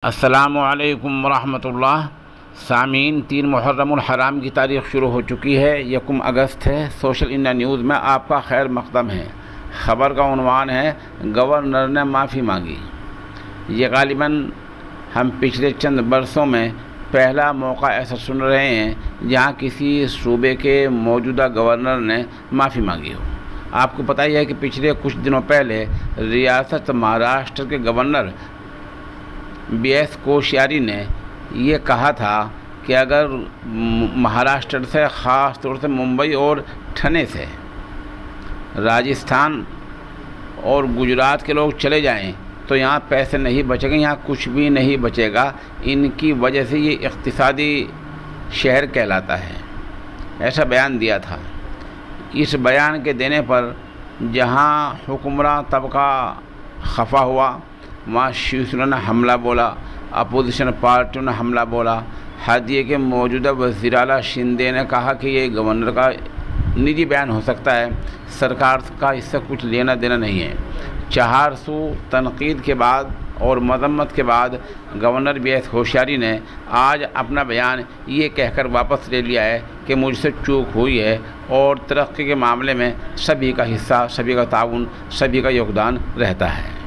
अस्सलामुअलैकुम वरहमतुल्लाह। सामीन, 3 मुहर्रमुल हराम की तारीख़ शुरू हो चुकी है। 1 अगस्त है। सोशल इंडिया न्यूज़ में आपका खैर मकदम है। ख़बर का उन्वान है, गवर्नर ने माफ़ी मांगी। ये गालिबन हम पिछले चंद बरसों में पहला मौका ऐसा सुन रहे हैं जहां किसी सूबे के मौजूदा गवर्नर ने माफ़ी मांगी हो। आपको पता ही है कि पिछले कुछ दिनों पहले रियासत महाराष्ट्र के गवर्नर BS कोश्यारी ने ये कहा था कि अगर महाराष्ट्र से, ख़ास तौर से मुंबई और ठाणे से राजस्थान और गुजरात के लोग चले जाएं तो यहाँ पैसे नहीं बचेंगे, यहाँ कुछ भी नहीं बचेगा। इनकी वजह से ये इक़्तिसादी शहर कहलाता है, ऐसा बयान दिया था। इस बयान के देने पर जहाँ हुक्मरान तबका खफा हुआ, वहाँ शिवसेना ने हमला बोला, अपोजिशन पार्टियों ने हमला बोला। हादिये के मौजूदा वज़ीर आला शिंदे ने कहा कि ये गवर्नर का निजी बयान हो सकता है, सरकार का इससे कुछ लेना देना नहीं है। 400 तनकीद के बाद और मजम्मत के बाद गवर्नर BS कोश्यारी ने आज अपना बयान ये कहकर वापस ले लिया है कि मुझसे चूक हुई है और तरक्की के मामले में सभी का हिस्सा, सभी का ताउन, सभी का योगदान रहता है।